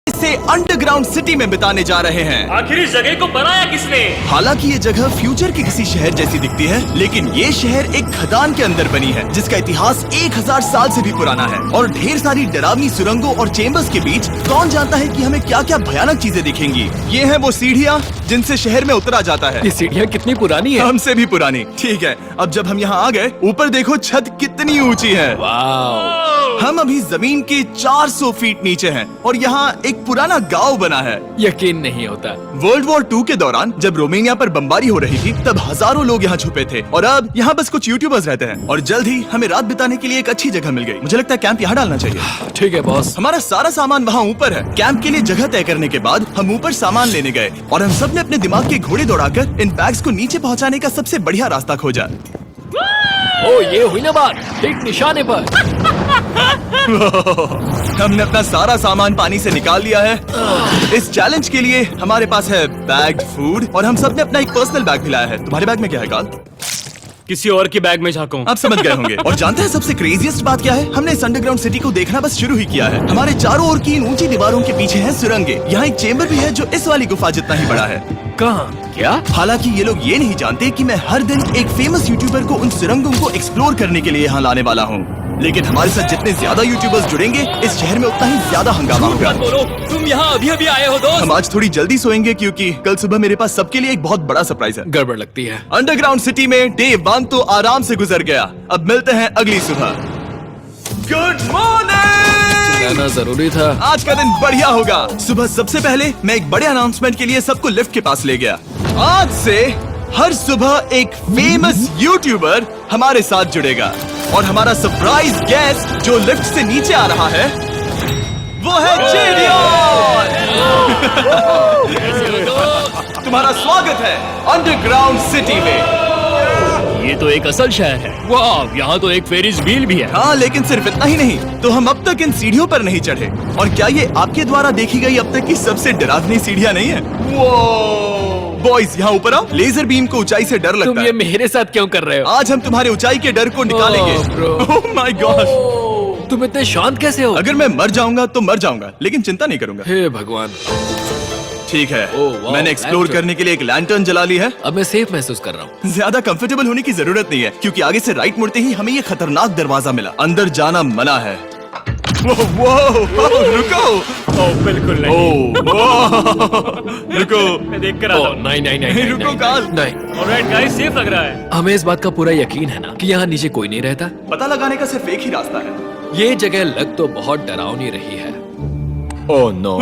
इसे underground city में बिताने जा रहे हैं। आखिर इस जगह को बनाया किसने? हालांकि ये जगह फ्यूचर के किसी शहर जैसी दिखती है, लेकिन ये शहर एक खदान के अंदर बनी है जिसका इतिहास 1000 साल से भी पुराना है। और ढेर सारी डरावनी सुरंगों और चेम्बर्स के बीच कौन जानता है कि हमें क्या क्या भयानक चीजें दिखेंगी। ये है वो सीढ़ियाँ जिनसे शहर में उतरा जाता है। ये सीढ़ियाँ कितनी पुरानी है? हमसे भी पुरानी। ठीक है, अब जब हम यहाँ आ गए, ऊपर देखो छत कितनी ऊंची है। वाव! हम अभी जमीन के 400 फीट नीचे हैं और यहाँ एक पुराना गांव बना है। यकीन नहीं होता। वर्ल्ड वॉर 2 के दौरान जब रोमानिया पर बमबारी हो रही थी, तब हजारों लोग यहाँ छुपे थे और अब यहाँ बस कुछ यूट्यूबर्स रहते हैं। और जल्द ही हमें रात बिताने के लिए एक अच्छी जगह मिल गई। मुझे लगता है कैंप यहाँ डालना चाहिए। ठीक है बॉस। हमारा सारा सामान वहाँ ऊपर है। कैंप के लिए जगह तय करने के बाद हम ऊपर सामान लेने गए और हम सब ने अपने दिमाग के घोड़े दौड़ाकर इन बैग्स को नीचे पहुँचाने का सबसे बढ़िया रास्ता खोजा। ओ, ये हुई ना बात, ठीक निशाने पर। हमने अपना सारा सामान पानी से निकाल लिया है। इस चैलेंज के लिए हमारे पास है बैग्ड फूड और हम सब ने अपना एक पर्सनल बैग भी लाया है। तुम्हारे बैग में क्या है काल? किसी और की बैग में झांकूं। आप समझ गए होंगे। और जानते हैं सबसे क्रेजीएस्ट बात क्या है? हमने इस अंडरग्राउंड सिटी को देखना बस शुरू ही किया है। हमारे चारों ओर की इन ऊंची दीवारों के पीछे हैं सुरंगें। यहाँ एक चेम्बर भी है जो इस वाली गुफा जितना ही बड़ा है। कहाँ? क्या? हालांकि ये लोग ये नहीं जानते कि मैं हर दिन एक फेमस यूट्यूबर को उन सुरंगों को एक्सप्लोर करने के लिए यहाँ लाने वाला हूँ। लेकिन हमारे साथ जितने ज्यादा यूट्यूबर्स जुड़ेंगे, इस शहर में उतना ही ज्यादा हंगामा होगा। तुम यहाँ अभी अभी आए हो दोस्त? हम आज थोड़ी जल्दी सोएंगे क्योंकि कल सुबह मेरे पास सबके लिए एक बहुत बड़ा सरप्राइज है। गड़बड़ लगती है। अंडरग्राउंड सिटी में डे 1 तो आराम से गुजर गया। अब मिलते हैं अगली सुबह। Good morning! जाना जरूरी था। आज का दिन बढ़िया होगा। सुबह सबसे पहले मैं एक बड़े अनाउंसमेंट के लिए सबको लिफ्ट के पास ले गया। आज से हर सुबह एक फेमस यूट्यूबर हमारे साथ जुड़ेगा और हमारा सरप्राइज गेस्ट जो लिफ्ट से नीचे आ रहा है वो है जेरियन। तुम्हारा स्वागत है अंडरग्राउंड सिटी में। ये तो एक असल शहर है। वाह, यहाँ तो एक फेरिस व्हील भी है। हाँ, लेकिन सिर्फ इतना ही नहीं, तो हम अब तक इन सीढ़ियों पर नहीं चढ़े। और क्या ये आपके द्वारा देखी गई अब तक की सबसे डरावनी सीढ़ियाँ नहीं है? बॉयज यहाँ ऊपर आओ। लेजर बीम को ऊंचाई से डर लगता तुम है। ये मेरे साथ क्यों कर रहे हो? आज हम तुम्हारे ऊंचाई के डर को निकालेंगे। Oh my God! तुम इतने शांत कैसे हो? अगर मैं मर जाऊंगा तो मर जाऊंगा, लेकिन चिंता नहीं करूंगा। हे भगवान। ठीक है, वाह, मैंने एक्सप्लोर लैंटर्न। करने के लिए एक लैंटर्न जला ली है। अब मैं सेफ महसूस कर रहा हूँ। ज्यादा कंफर्टेबल होने की जरूरत नहीं है क्योंकि आगे से राइट मुड़ते ही हमें ये खतरनाक दरवाजा मिला। अंदर जाना मना है। रुको। बिल्कुल नहीं। रुको। मैं देख कर आता हूँ। नहीं नहीं नहीं नहीं, रुको नहीं, काल। नहीं। ऑलराइट गाइस, सेफ लग रहा है। हमें इस बात का पूरा यकीन है ना कि यहाँ नीचे कोई नहीं रहता। पता लगाने का सिर्फ एक ही रास्ता है। ये जगह लग तो बहुत डरावनी रही है। Oh no.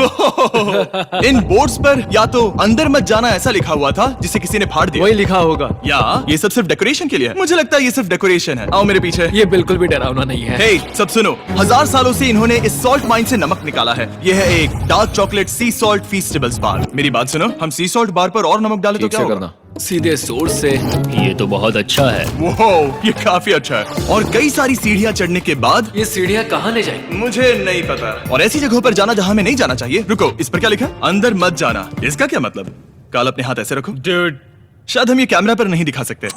इन बोर्ड्स पर या तो अंदर मत जाना ऐसा लिखा हुआ था जिसे किसी ने फाड़ दिया। वही लिखा होगा। या ये सब सिर्फ डेकोरेशन के लिए है। मुझे लगता है ये सिर्फ डेकोरेशन है। आओ मेरे पीछे। ये बिल्कुल भी डरावना नहीं है। हे, सब सुनो। 1000 सालों से इन्होंने इस सॉल्ट माइन से नमक निकाला है। ये है एक dark chocolate sea salt festivals bar. मेरी बात सुनो, हम सी सॉल्ट बार पर और नमक डाले तो ठीक क्या से होगा? करना। सीधे सोर्स से। ये तो बहुत अच्छा है। वो ये काफी अच्छा है। और कई सारी सीढ़ियाँ चढ़ने के बाद ये सीढ़ियाँ कहाँ ले जाएंगी? मुझे नहीं पता। और ऐसी जगहों पर जाना जहाँ हमें नहीं जाना चाहिए। रुको, इस पर क्या लिखा? अंदर मत जाना। इसका क्या मतलब? काल अपने हाथ ऐसे रखो। डूड, शायद हम ये कैमरा पर नहीं दिखा सकते।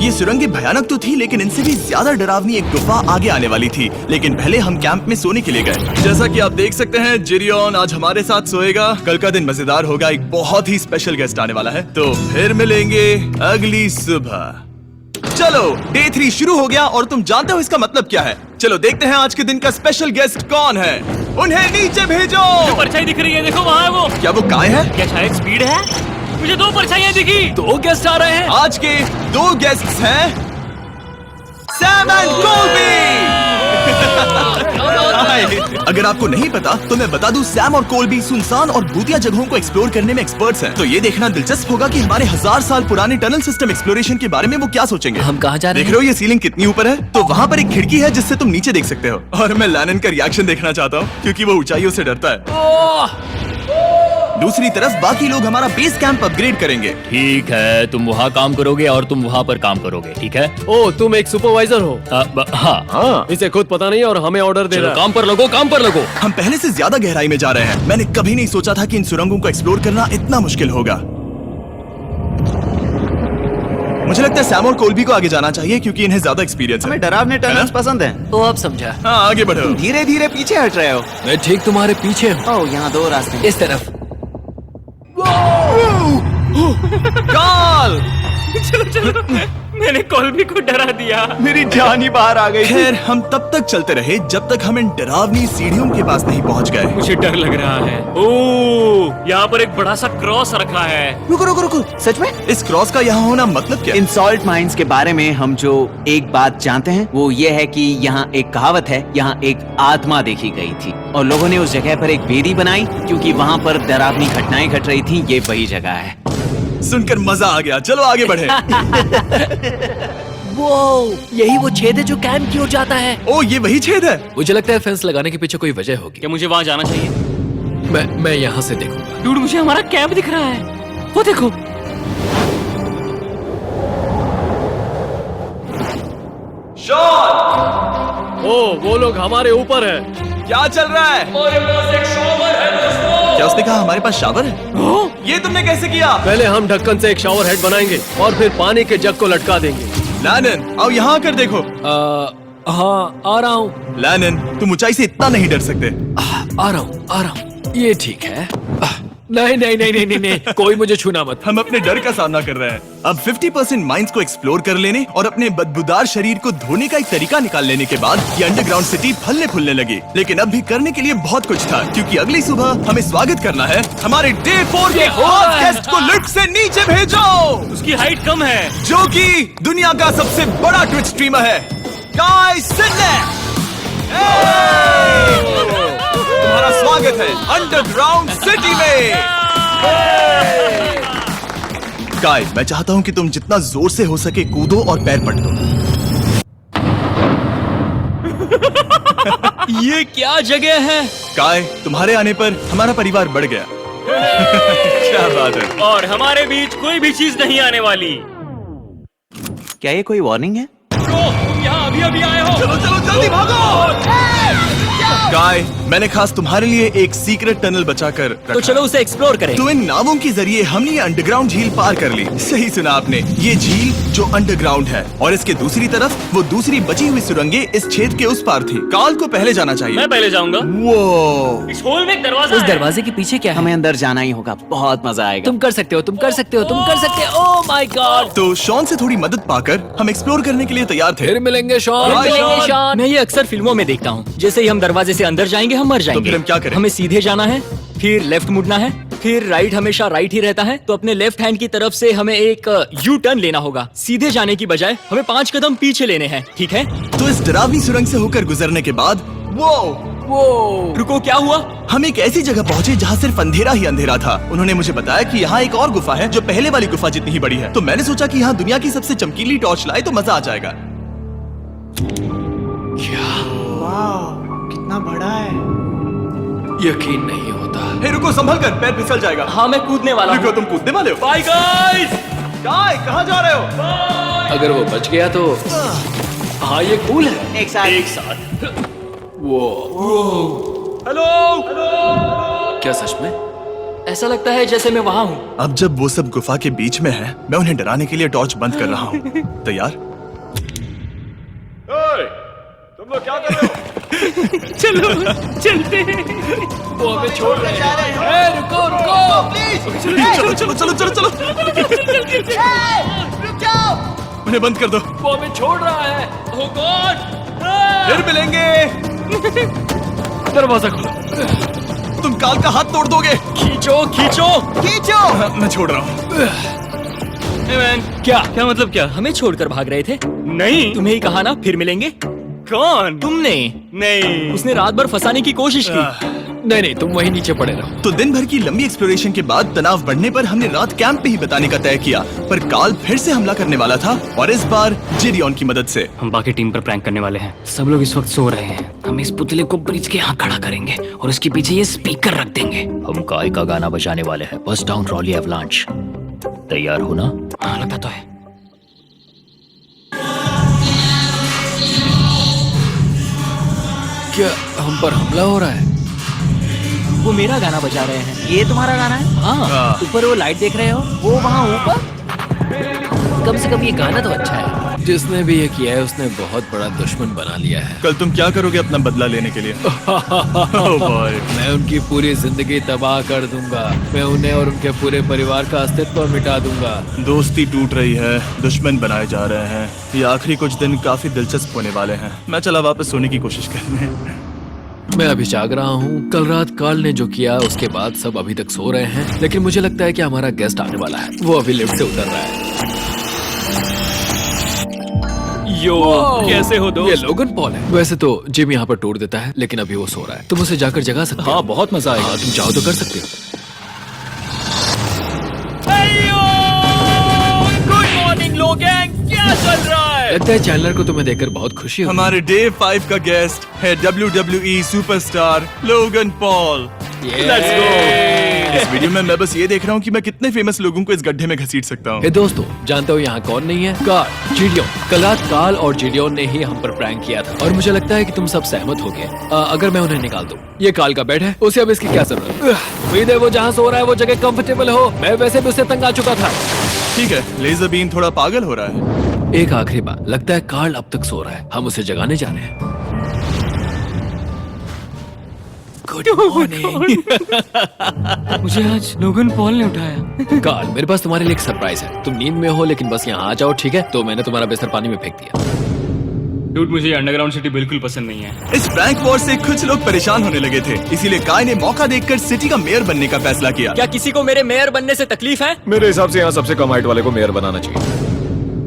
ये सुरंगें भयानक तो थी, लेकिन इनसे भी ज्यादा डरावनी एक गुफा आगे आने वाली थी। लेकिन पहले हम कैंप में सोने के लिए गए। जैसा कि आप देख सकते हैं, जेरियन आज हमारे साथ सोएगा। कल का दिन मजेदार होगा। एक बहुत ही स्पेशल गेस्ट आने वाला है। तो फिर मिलेंगे अगली सुबह। चलो, डे 3 शुरू हो गया और तुम जानते हो इसका मतलब क्या है। चलो देखते हैं आज के दिन का स्पेशल गेस्ट कौन है। उन्हें नीचे भेजो। परछाई दिख रही है, देखो वहाँ है वो। क्या वो काय है? क्या शायद स्पीड है? मुझे 2 परछाइयाँ दिखी। 2 गेस्ट आ रहे हैं। आज के 2 गेस्ट्स हैं सैम एंड कोलबी। अगर आपको नहीं पता तो मैं बता दूं, सैम और कोलबी सुनसान और भूतिया जगहों को एक्सप्लोर करने में एक्सपर्ट्स हैं। तो ये देखना दिलचस्प होगा कि हमारे 1000 साल पुराने टनल सिस्टम एक्सप्लोरेशन के बारे में वो क्या सोचेंगे। हम कहाँ जा रहे देख रहे हो ये सीलिंग कितनी ऊपर है? तो वहाँ पर एक खिड़की है जिससे तुम नीचे देख सकते हो। और मैं लैनन का रिएक्शन देखना चाहता हूँ क्योंकि वो ऊंचाइयों से डरता है। दूसरी तरफ बाकी लोग हमारा बेस कैंप अपग्रेड करेंगे। ठीक है, तुम वहाँ काम करोगे और तुम वहाँ पर काम करोगे, ठीक है? ओ, तुम एक सुपरवाइजर हो? हाँ। इसे खुद पता नहीं और हमें ऑर्डर दे चलो रहा है। काम पर लगो, काम पर लगो। हम पहले से ज्यादा गहराई में जा रहे हैं। मैंने कभी नहीं सोचा था कि इन सुरंगों को एक्सप्लोर करना इतना मुश्किल होगा। मुझे लगता है सैम और कोल्बी को आगे जाना चाहिए क्योंकि इन्हें ज्यादा एक्सपीरियंस है। हमें डरावने टनल्स पसंद हैं। तो अब समझा। हाँ आगे बढ़ो। धीरे धीरे पीछे हट रहे हो। मैं ठीक तुम्हारे पीछे हूँ। ओह, यहाँ 2 रास्ते हैं। इस तरफ। काल! मैंने कोल्बी को डरा दिया। मेरी जान ही बाहर आ गई। खैर हम तब तक चलते रहे जब तक हम इन डरावनी सीढ़ियों के पास नहीं पहुंच गए। मुझे डर लग रहा है। ओह, यहाँ पर एक बड़ा सा क्रॉस रखा है। रुको रुको रुको, सच में? इस क्रॉस का यहाँ होना मतलब क्या? इन सॉल्ट माइंस के बारे में हम जो एक बात जानते हैं वो ये है कि यहाँ एक कहावत है, यहाँ एक आत्मा देखी गई थी और लोगों ने उस जगह पर एक बेदी बनाई क्योंकि वहाँ पर डरावनी घटनाएं घट रही थी। ये वही जगह है। सुनकर मजा आ गया, चलो आगे बढ़े। वो यही वो छेद है जो कैंप की ओर जाता है। ओ ये वही छेद है। मुझे लगता है फेंस लगाने के पीछे कोई वजह होगी। क्या मुझे वहाँ जाना चाहिए? मैं यहाँ से देखूंगा। डूड, मुझे हमारा कैंप दिख रहा है। वो देखो। ओ वो लोग हमारे ऊपर है। क्या चल रहा है? क्या उसने कहा हमारे पास शावर है? ये तुमने कैसे किया? पहले हम ढक्कन से एक शावर हेड बनाएंगे और फिर पानी के जग को लटका देंगे। लैनन आओ यहाँ आकर देखो। हाँ आ रहा हूँ। लैनन तुम ऊंचाई से इतना नहीं डर सकते। आ रहा हूँ। ये ठीक है। नहीं नहीं नहीं नहीं नहीं नहीं, कोई मुझे छूना मत। हम अपने डर का सामना कर रहे हैं। अब 50% माइंस को एक्सप्लोर कर लेने और अपने बदबूदार शरीर को धोने का एक तरीका निकाल लेने के बाद ये अंडरग्राउंड सिटी फलने फूलने लगी। लेकिन अब भी करने के लिए बहुत कुछ था क्योंकि अगली सुबह हमें स्वागत करना है हमारे डे 4 के फर्स्ट गेस्ट को लिफ्ट से नीचे भेजो, उसकी हाइट कम है। जो कि दुनिया का सबसे बड़ा ट्विच स्ट्रीमर है, गाय सिडनेक। तुम्हारा स्वागत है अंडरग्राउंड सिटी में। गाय, मैं चाहता हूँ कि तुम जितना जोर से हो सके कूदो और पैर पट दो। ये क्या जगह है? गाय, तुम्हारे आने पर हमारा परिवार बढ़ गया। क्या बात है। और हमारे बीच कोई भी चीज नहीं आने वाली। क्या ये कोई वार्निंग है? तुम यहाँ अभी अभी आए हो। चलो चलो जल्दी भागो। गाय, मैंने खास तुम्हारे लिए एक सीक्रेट टनल बचाकर रखा। तो चलो उसे एक्सप्लोर करें। तो इन नावों के जरिए हमने ये अंडरग्राउंड झील पार कर ली। सही सुना आपने, ये झील जो अंडरग्राउंड है और इसके दूसरी तरफ वो दूसरी बची हुई सुरंगें इस छेद के उस पार थी। काल को पहले जाना चाहिए। मैं पहले जाऊंगा। वो इस होल में एक दरवाजा उस है। दरवाजे के पीछे क्या है? हमें अंदर जाना ही होगा, बहुत मजा आएगा। तुम कर सकते हो, तुम कर सकते हो, तुम कर सकते हो। Oh my God. तो शॉन से थोड़ी मदद पाकर हम एक्सप्लोर करने के लिए तैयार थे। फिर मिलेंगे शॉन। Bye, Sean। मैं ये अक्सर फिल्मों में देखता हूँ। जैसे ही हम दरवाजे से अंदर जाएंगे हम मर जाएंगे। फिर हम क्या करें? हमें सीधे जाना है, फिर लेफ्ट मुड़ना है, फिर राइट हमेशा राइट ही रहता है। तो अपने लेफ्ट हैंड की तरफ से हमें एक यू टर्न लेना होगा। सीधे जाने की बजाय हमें 5 कदम पीछे लेने हैं, ठीक है? तो इस डरावनी सुरंग से होकर गुजरने के बाद वो रुको, क्या हुआ? हम एक ऐसी जगह पहुंचे जहाँ सिर्फ अंधेरा ही अंधेरा था। उन्होंने मुझे बताया कि यहाँ एक और गुफा है जो पहले वाली गुफा जितनी ही बड़ी है। तो मैंने सोचा कि यहाँ दुनिया की सबसे चमकीली टॉर्च लाए तो मजा आ जाएगा। कितना बड़ा है। यकीन नहीं होता। हे रुको, संभल कर, पैर फिसल जाएगा। हाँ मैं कूदने वाला रुको, हूँ। तुम कूदने वाले हो? Bye guys. गाय, कहाँ जा रहे हो? अगर वो बच गया तो हाँ ये कूल है। एक साथ। एक साथ। हेलो। क्या सच में? ऐसा लगता है जैसे मैं वहाँ हूँ। अब जब वो सब गुफा के बीच में है, मैं उन्हें डराने के लिए टॉर्च बंद कर रहा हूँ। तैयार? तुम लोग क्या कर रहे हो? चलो चलते हैं। वो हमें छोड़ रहे हैं। रुको रुको। चलो चलो चलो चलो चलो। उन्हें बंद कर दो। वो हमें छोड़ रहा है। Oh God! फिर मिलेंगे। दरवाजा खोलो। तुम काल का हाथ तोड़ दोगे। खींचो खींचो। हाँ, मैं छोड़ रहा हूँ। Hey man, क्या मतलब क्या? हमें छोड़कर भाग रहे थे। नहीं। तुम्हें ही कहा ना फिर मिलेंगे। कौन? तुमने। नहीं। उसने रात भर फंसाने की कोशिश की। नहीं नहीं, तुम वहीं नीचे पड़े रहो। तो दिन भर की लंबी एक्सप्लोरेशन के बाद तनाव बढ़ने पर हमने रात कैंप पे ही बिताने का तय किया। पर काल फिर से हमला करने वाला था और इस बार जिरियन की मदद से। हम बाकी टीम पर प्रैंक करने वाले हैं। सब लोग इस वक्त सो रहे हैं। हम इस पुतले को ब्रिज के यहाँ खड़ा करेंगे और उसके पीछे ये स्पीकर रख देंगे। हम काय का गाना बजाने वाले हैं। बस डाउन रॉली एवलांच। तैयार हो ना? हाँ लगता तो है। क्या हम पर हमला हो रहा है? वो मेरा गाना बजा रहे हैं। ये तुम्हारा गाना है? हाँ, ऊपर वो लाइट देख रहे हो? वो वहाँ ऊपर कम से कम ये गाना तो अच्छा है। जिसने भी ये किया है उसने बहुत बड़ा दुश्मन बना लिया है। कल तुम क्या करोगे अपना बदला लेने के लिए? Oh boy. मैं उनकी पूरी जिंदगी तबाह कर दूंगा। मैं उन्हें और उनके पूरे परिवार का अस्तित्व मिटा दूंगा। दोस्ती टूट रही है, दुश्मन बनाए जा रहे हैं। ये आखिरी कुछ दिन काफी दिलचस्प होने वाले हैं। मैं चला वापस सोने की कोशिश करने। मैं अभी जाग रहा हूँ। कल रात कार्ल ने जो किया उसके बाद सब अभी तक सो रहे हैं, लेकिन मुझे लगता है कि हमारा गेस्ट आने वाला है। वो अभी लिफ्ट से उतर रहा है। यो, कैसे हो ये दोस्त? लोगन पॉल है। वैसे तो जिम यहाँ पर तोड़ देता है, लेकिन अभी वो सो रहा है। तुम उसे जाकर जगा सकते हो। हाँ, बहुत मजा आएगा। हाँ, तुम चाहो तो कर सकते हो। गुड मॉर्निंग लोगैंग, क्या चल रहा है? लगता है चैनलर को तुम्हें देखकर बहुत खुशी होगी। हमारे डे 5 का गेस्ट है WWE superstar Logan Paul. Let's go. इस वीडियो में मैं बस ये देख रहा हूँ कि मैं कितने फेमस लोगों को इस गड्ढे में घसीट सकता हूँ। हे दोस्तों, जानते हो यहाँ कौन नहीं है? कार्ल, जिडियोन। कल रात कार्ल और जिडियोन ने ही हम पर प्रैंक किया था और मुझे लगता है कि तुम सब सहमत हो गए। अगर मैं उन्हें निकाल दूं। ये कार्ल का बेड है, उसे अब इसकी क्या जरूरत है? उम्मीद है वो जहाँ सो रहा है वो जगह कंफर्टेबल हो। मैं वैसे भी उससे तंग आ चुका था। ठीक है, लेजर बीम थोड़ा पागल हो रहा है। एक आखिरी बात, लगता है कार्ल अब तक सो रहा है। हम उसे जगाने जा रहे हैं। Good morning. मुझे आज लोगन पॉल ने उठाया। कार्ल, मेरे पास तुम्हारे लिए एक सरप्राइज है। तुम नींद में हो लेकिन बस यहाँ आ जाओ, ठीक है? तो मैंने तुम्हारा बिस्तर पानी में फेंक दिया। डूड, मुझे अंडरग्राउंड सिटी बिल्कुल पसंद नहीं है। इस प्रैंक वॉर से कुछ लोग परेशान होने लगे थे, इसीलिए काय ने मौका देखकर सिटी का मेयर बनने का फैसला किया। क्या किसी को मेरे मेयर बनने से तकलीफ है? मेरे हिसाब से यहाँ सबसे कम हाइट वाले को मेयर बनाना चाहिए।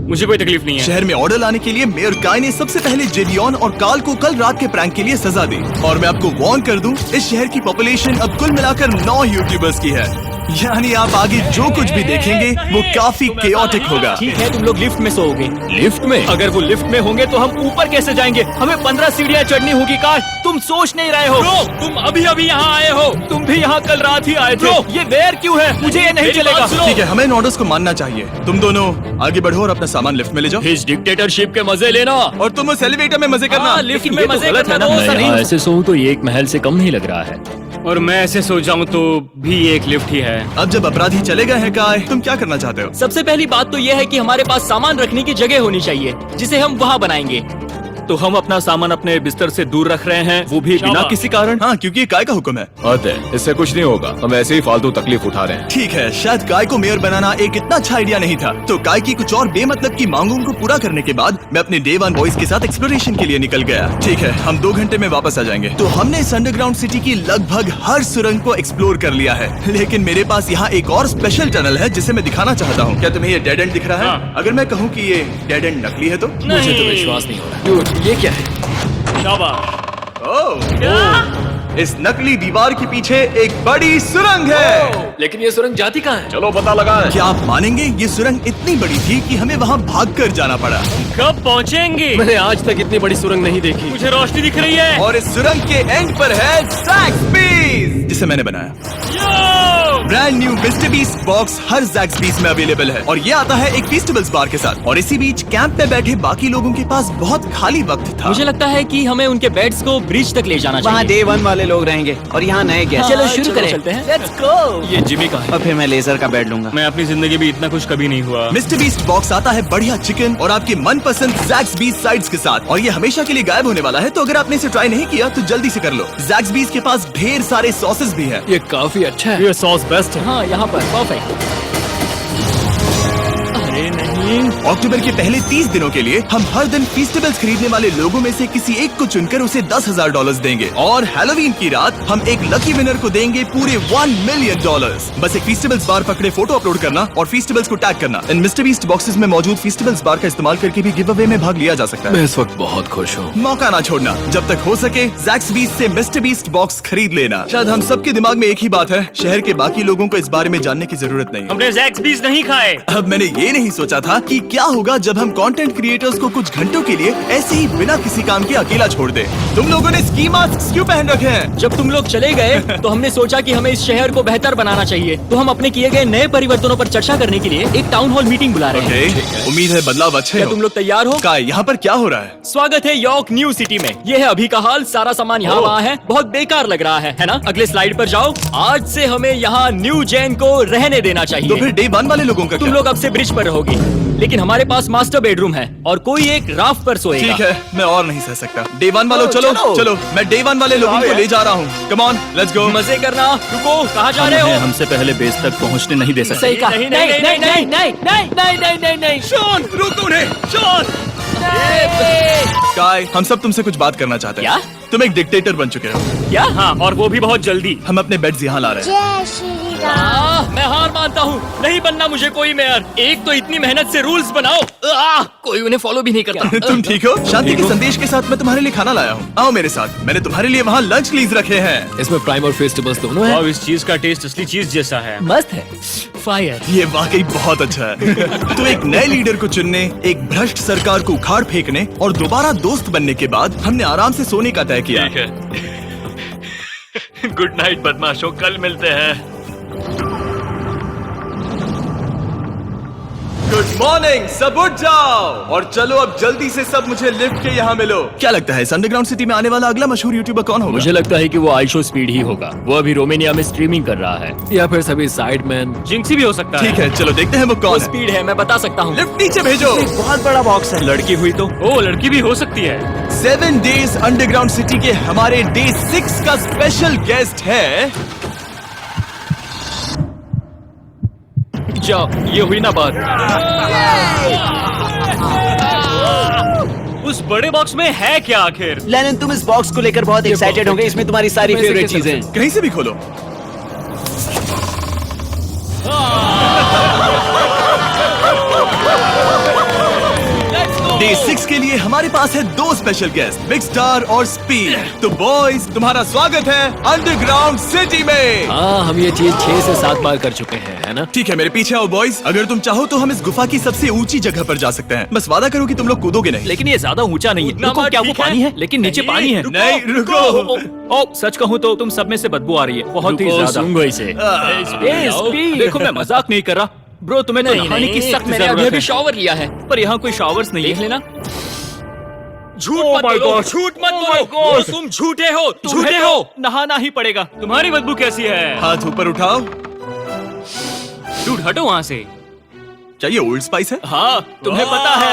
मुझे कोई तकलीफ नहीं है। शहर में ऑर्डर लाने के लिए मेयर काय ने सबसे पहले जेडियन और कार्ल को कल रात के प्रैंक के लिए सजा दी। और मैं आपको वार्न कर दूं, इस शहर की पॉपुलेशन अब कुल मिलाकर 9 यूट्यूबर्स की है। यानी आप आगे जो कुछ भी देखेंगे वो काफी केओटिक होगा। ठीक है, तुम लोग लिफ्ट में सोओगे। लिफ्ट में? अगर वो लिफ्ट में होंगे तो हम ऊपर कैसे जाएंगे? हमें 15 सीढ़ियाँ चढ़नी होगी। कार्ल, तुम सोच नहीं रहे हो। तुम अभी अभी यहाँ आए हो। तुम भी यहाँ कल रात ही आए थे। ये बेयर क्यों है? मुझे ये नहीं चलेगा। ठीक है, हमें इन ऑर्डर्स को मानना चाहिए। तुम दोनों आगे बढ़ो और अपना सामान लिफ्ट में ले जाओ। इस डिक्टेटरशिप के मजे लेना। और तुम उस एलिवेटर में मजे करना। हाँ, लिफ्ट में ये तो मजे गलत करना है ना। तो ऐसा नहीं। ऐसे सोऊं तो ये एक महल से कम नहीं लग रहा है, और मैं ऐसे सो जाऊं तो भी ये एक लिफ्ट ही है। अब जब अपराधी चले गए हैं काय, तुम क्या करना चाहते हो? सबसे पहली बात तो यह है कि हमारे पास सामान रखने की जगह होनी चाहिए, जिसे हम वहाँ बनाएंगे। तो हम अपना सामान अपने बिस्तर से दूर रख रहे हैं, वो भी बिना किसी कारण। हाँ, क्योंकि ये काय का हुक्म है। अतः इससे कुछ नहीं होगा, हम ऐसे ही फालतू तकलीफ उठा रहे हैं। ठीक है, शायद काय को मेयर बनाना एक इतना अच्छा आइडिया नहीं था। तो काय की कुछ और बेमतलब की मांगों को पूरा करने के बाद मैं अपने डे 1 बॉयज के साथ एक्सप्लोरेशन के लिए निकल गया। ठीक है, हम 2 घंटे में वापस आ जाएंगे। तो हमने इस अंडरग्राउंड सिटी की लगभग हर सुरंग को एक्सप्लोर कर लिया है, लेकिन मेरे पास यहाँ एक और स्पेशल टनल है जिसे मैं दिखाना चाहता हूँ। क्या तुम्हें ये डेड एंड दिख रहा है? हाँ। अगर मैं कहूँ कि ये डेड एंड नकली है तो? मुझे तो विश्वास नहीं हो रहा। Dude, ये क्या है? शाबाश। ओह, इस नकली दीवार के पीछे एक बड़ी सुरंग है। लेकिन ये सुरंग जाती कहाँ है? चलो पता लगाएं। क्या आप मानेंगे, ये सुरंग इतनी बड़ी थी कि हमें वहाँ भागकर जाना पड़ा। कब पहुंचेंगे? मैंने आज तक इतनी बड़ी सुरंग नहीं देखी। मुझे रोशनी दिख रही है। और इस सुरंग के एंड पर है ज़ैक्सबीस, जिसे मैंने बनाया। Brand new Mister Beast box हर ज़ैक्सबीस में अवेलेबल है और ये आता है एक फेस्टिवल्स बार के साथ। और इसी बीच कैंप में बैठे बाकी लोगों के पास बहुत खाली वक्त था। मुझे लगता है कि हमें उनके बेड्स को ब्रिज तक ले जाना वहाँ चाहिए। डे 1 वाले लोग रहेंगे और यहाँ नए गेस्ट। चलो शुरू करें। चलते हैं। Let's go। ये जिमी का है। और फिर मैं लेजर का बेड लूंगा। मैं अपनी जिंदगी में इतना कुछ कभी नहीं हुआ। मिस्टर बीस्ट बॉक्स आता है बढ़िया चिकन और आपके मनपसंद ज़ैक्सबीस साइड्स के साथ, और ये हमेशा के लिए गायब होने वाला है। तो अगर आपने इसे ट्राई नहीं किया तो जल्दी से कर लो। ज़ैक्सबीस के पास ढेर सारे सॉसेस भी है। ये काफी अच्छा है। ये सॉस बेस्ट है। हाँ, यहाँ पर परफेक्ट। अरे नहीं, अक्टूबर के पहले 30 दिनों के लिए हम हर दिन फेस्टिवल्स खरीदने वाले लोगों में से किसी एक को चुनकर उसे $10,000 देंगे, और हैलोवीन की रात हम एक लकी विनर को देंगे पूरे $1 मिलियन। बस एक फेस्टिवल्स बार पकड़े फोटो अपलोड करना और फेस्टिवल्स को टैग करना। इन मिस्टर बीस्ट बॉक्सेस में मौजूद फेस्टिवल्स बार का इस्तेमाल करके भी गिव अवे में भाग लिया जा सकता है। मैं इस वक्त बहुत खुश हूँ। मौका ना छोड़ना, जब तक हो सके ज़ैक्सबीस से मिस्टर बीस्ट बॉक्स खरीद लेना। शायद हम सबके दिमाग में एक ही बात है, शहर के बाकी लोगों को इस बारे में जानने की जरूरत नहीं है। हमने ज़ैक्सबीस नहीं खाए। अब मैंने ये नहीं सोचा था कि क्या होगा जब हम कंटेंट क्रिएटर्स को कुछ घंटों के लिए ऐसे ही बिना किसी काम के अकेला छोड़ दे। तुम लोगों ने स्की मास्क क्यों पहन रखे हैं? जब तुम लोग चले गए तो हमने सोचा कि हमें इस शहर को बेहतर बनाना चाहिए। तो हम अपने किए गए नए परिवर्तनों पर चर्चा करने के लिए एक टाउन हॉल मीटिंग बुला रहे हैं। ओके, उम्मीद है बदलाव अच्छे क्या हो। तुम लोग तैयार हो? काय, यहाँ पर क्या हो रहा है? स्वागत है यॉर्क न्यू सिटी में। ये है अभी का हाल। सारा सामान यहाँ वहाँ है। बहुत बेकार लग रहा है ना? अगले स्लाइड पर जाओ। आज से हमें यहाँ न्यू जेन को रहने देना तो चाहिए। फिर डे 1 वाले लोगों का तुम क्या? लोग अब से ब्रिज पर रहोगे, लेकिन हमारे पास मास्टर बेडरूम है और कोई एक राफ्ट पर सोएगा। ठीक है, मैं और नहीं सह सकता। डे 1 वालों चलो चलो, मैं डे 1 वाले लोगों को ले जा रहा हूँ। Come on, let's go. मजे करना। रुको, कहाँ जा रहे हो? हमसे पहले बेस तक पहुंचने नहीं दे सकते। सही कहा। नहीं, नहीं, नहीं, नहीं, नहीं। शॉन, रुक उन्हें, शॉन। काय, हम सब तुमसे कुछ बात करना चाहते हैं। क्या? तुम एक डिक्टेटर बन चुके हो। क्या? हाँ, और वो भी बहुत जल्दी। हम अपने बेड्स यहाँ ला रहे हैं। जय श्री राम। मैं हार मानता हूँ। नहीं बनना मुझे कोई मेयर। एक तो इतनी मेहनत से रूल्स बनाओ, कोई उन्हें फॉलो भी नहीं करता। तुम ठीक हो? शांति के संदेश के साथ मैं तुम्हारे लिए खाना लाया हूँ। आओ मेरे साथ, मैंने तुम्हारे लिए वहाँ लंच लीज रखे हैं। इसमें प्राइम और फेस्टिवल्स दोनों हैं। वाह, इस चीज का टेस्ट असली चीज जैसा है। मस्त है। फायर। ये वाकई बहुत अच्छा है। तो एक नए लीडर को चुनने, एक भ्रष्ट सरकार को उखाड़ फेंकने और दोबारा दोस्त बनने के बाद हमने आराम से सोने का तय किया। गुड नाइट बदमाशों, कल मिलते हैं। गुड मॉर्निंग, सब उठ जाओ और चलो अब जल्दी से सब मुझे लिफ्ट के यहाँ मिलो। क्या लगता है इस अंडरग्राउंड सिटी में आने वाला अगला मशहूर यूट्यूबर कौन होगा? मुझे लगता है कि वो आइशो स्पीड ही होगा। वो अभी रोमेनिया में स्ट्रीमिंग कर रहा है। या फिर सभी साइडमैन। जिंक्सी भी हो सकता ठीक है, चलो देखते हैं वो कौन है। स्पीड है, मैं बता सकता हूँ। लिफ्ट नीचे भेजो। बहुत बड़ा बॉक्स है। लड़की हुई तो ओ, लड़की भी हो सकती है। 7 डेज अंडरग्राउंड सिटी के हमारे डे 6 का स्पेशल गेस्ट है। जाओ, ये हुई ना बात। उस बड़े बॉक्स में है क्या आखिर? लेनिन, तुम इस बॉक्स को लेकर बहुत एक्साइटेड होंगे। इसमें तुम्हारी सारी इसमें से फेवरेट कैसे चीजें हैं। कहीं से भी खोलो। डे 6 के लिए हमारे पास है 2 स्पेशल गेस्ट, बिग स्टार और स्पीड। तो बॉयज, तुम्हारा स्वागत है अंडरग्राउंड सिटी में। हाँ, हम ये चीज 6 से 7 बार कर चुके हैं, है ना? ठीक है, मेरे पीछे आओ बॉयज। अगर तुम चाहो तो हम इस गुफा की सबसे ऊंची जगह पर जा सकते हैं। बस वादा करो कि तुम लोग कूदोगे नहीं। लेकिन ये ज्यादा ऊंचा नहीं है। उतना रुको, बात क्या वो ठीक है? पानी है? लेकिन नीचे नहीं, पानी है। नहीं, रुको। ओ, सच कहूँ तो तुम सब में से बदबू आ रही है, बहुत ही ज्यादा। सूंघो इसे। देखो, मैं मजाक नहीं कर रहा। ब्रो, तुम्हें तो नहाने की सख्त मैंने अभी जरूरत अभी है। शॉवर लिया है। पर यहाँ कोई शॉवर्स नहीं देख है। लेना। झूठ Oh मत my बोलो, God. झूठ मत Oh my बोलो। God. वो तुम झूठे हो, झूठे तुम्हें हो। तो नहाना ही पड़ेगा। तुम्हारी बदबू कैसी है? हाथ ऊपर उठाओ। डूड, हटो वहाँ से। क्या ये ओल्ड स्पाइस है? हाँ, तुम्हें पता है।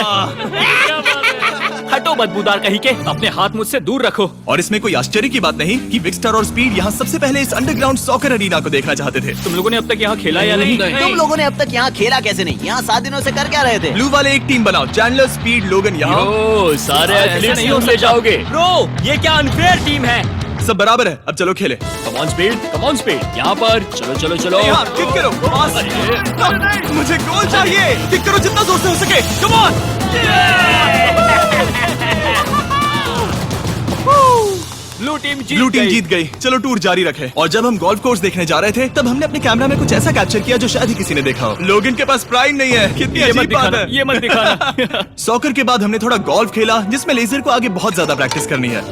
हटो बदबूदार कहीं के, अपने हाथ मुझसे दूर रखो। और इसमें कोई आश्चर्य की बात नहीं कि बिग स्टार और स्पीड यहाँ सबसे पहले इस अंडरग्राउंड सॉकर अरीना को देखना चाहते थे। तुम लोगों ने अब तक यहाँ खेला या नहीं? तुम लोगों ने अब तक यहाँ खेला कैसे नहीं? यहाँ 7 दिनों से कर क्या रहे थे? ब्लू वाले एक टीम बनाओ, चैंडलर, स्पीड, लोगन यहाँ। ओ, सारे ऐसा एथलीट्स नहीं तुम हो ले जाओगे। ब्रो, ये क्या अनफेयर टीम है। सब बराबर है, अब चलो खेले। Come on speed, come on speed. यहाँ पर चलो चलो चलो। यहाँ किक करो, पास। मुझे गोल चाहिए। किक करो जितना जोर से हो सके। Come on. ब्लू टीम जीत गई। चलो टूर जारी रखे। और जब हम गोल्फ कोर्स देखने जा रहे थे तब हमने अपने कैमरा में कुछ ऐसा कैप्चर किया जो शायद ही किसी ने देखा हो। लोगन के पास प्राइम नहीं है। कितनी ये मत अजीब बात दिखाना, है। ये मत दिखाना। सॉकर के बाद हमने थोड़ा गोल्फ खेला जिसमें लेजर को आगे बहुत ज्यादा प्रैक्टिस करनी है।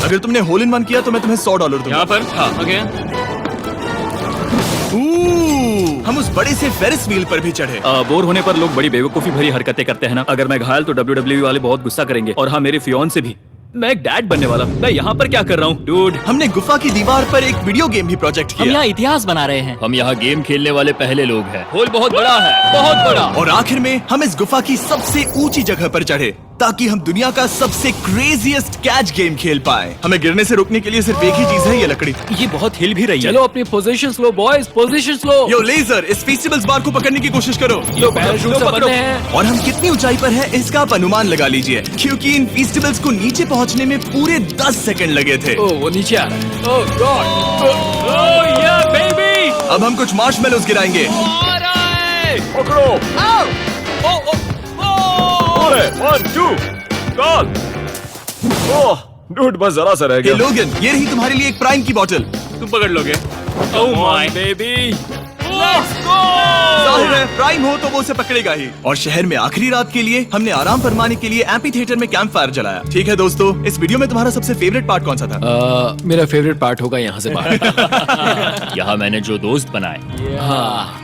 अगर तुमने होल इन वन किया तो मैं तुम्हें $100 दूंगा। यहाँ पर हाँ। ओके। हम उस बड़े से फेरिस व्हील पर भी चढ़े। बोर होने पर लोग बड़ी बेवकूफी भरी हरकतें करते हैं ना। अगर मैं घायल तो WWE वाले बहुत गुस्सा करेंगे, और हाँ, मेरे फियोन से भी। मैं एक डैड बनने वाला। मैं यहाँ पर क्या कर रहा हूँ डूड? हमने गुफा की दीवार पर एक वीडियो गेम भी प्रोजेक्ट हम किया। यहाँ इतिहास बना रहे हैं। हम यहाँ गेम खेलने वाले पहले लोग हैं। होल बहुत बड़ा है, बहुत बड़ा। और आखिर में हम इस गुफा की सबसे ऊंची जगह पर चढ़े ताकि हम दुनिया का सबसे क्रेजीएस्ट कैच गेम खेल पाए। हमें गिरने से रोकने के लिए सिर्फ एक ही चीज है, ये लकड़ी। ये बहुत हिल भी रही है। चलो अपनी पोजीशंस लो बॉयज, पोजीशंस लो। यो लेजर, इस फेस्टिवल्स बार को पकड़ने की कोशिश करो। लो पैराशूट से बंधे हैं। और हम कितनी ऊंचाई पर हैं इसका आप अनुमान लगा लीजिए, क्योंकि इन फेस्टिवल्स को नीचे पहुंचने में पूरे 10 सेकंड लगे थे। ओ, वो नीचे आ रहा है। ओह गॉड। Oh yeah, baby! अब हम कुछ मार्शमेलोस गिराएंगे। पकड़ो। अरे 1 2 कॉल। ओह डूड, बस जरा सा रह हे गया। लोगन, ये रही तुम्हारे लिए एक प्राइम की बोतल। तुम पकड़ लोगे। Oh my baby. जाहिर है प्राइम हो तो वो उसे पकड़ेगा ही। और शहर में आखिरी रात के लिए हमने आराम फरमाने के लिए एम्पी थिएटर में कैंप फायर जलाया। ठीक है दोस्तों, इस वीडियो में तुम्हारा सबसे फेवरेट पार्ट कौन सा था? मेरा फेवरेट पार्ट होगा यहाँ से बाहर। यहाँ मैंने जो दोस्त बनाए। हाँ,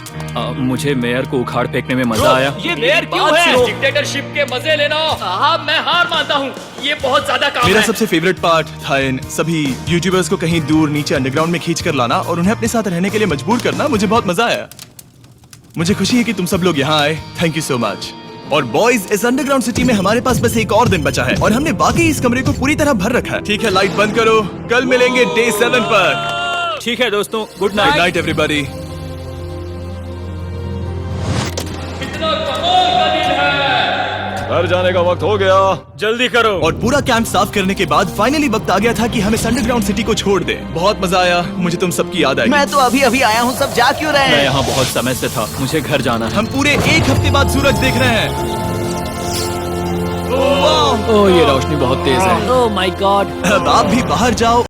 मुझे मेयर को उखाड़ फेंकने में मजा आया। ये मेयर क्यों है? डिक्टेटरशिप के मजे लेना। हाँ, मैं हार मानता हूँ। ये बहुत ज्यादा काम मेरा है। सबसे फेवरेट पार्ट था इन सभी यूट्यूबर्स को कहीं दूर नीचे अंडरग्राउंड में खींच कर लाना और उन्हें अपने साथ रहने के लिए मजबूर करना। मुझे बहुत मजा आया। मुझे खुशी है कि तुम सब लोग यहाँ आए। Thank you so much. और बॉयज, इस अंडरग्राउंड सिटी में हमारे पास बस एक और दिन बचा है और हमने वाकई इस कमरे को पूरी तरह भर रखा है। ठीक है, लाइट बंद करो। कल मिलेंगे डे 7 पर। ठीक है दोस्तों, good good night. Night everybody. घर जाने का वक्त हो गया। जल्दी करो। और पूरा कैंप साफ करने के बाद फाइनली वक्त आ गया था कि हम इस अंडरग्राउंड सिटी को छोड़ दें। बहुत मजा आया। मुझे तुम सबकी याद आई। मैं तो अभी अभी आया हूँ, सब जा क्यों रहे मैं हैं? यहाँ बहुत समय से था, मुझे घर जाना है। हम पूरे एक हफ्ते बाद सूरज देख रहे हैं। ओह ये रोशनी बहुत तेज है। Oh my God. अब आप भी बाहर जाओ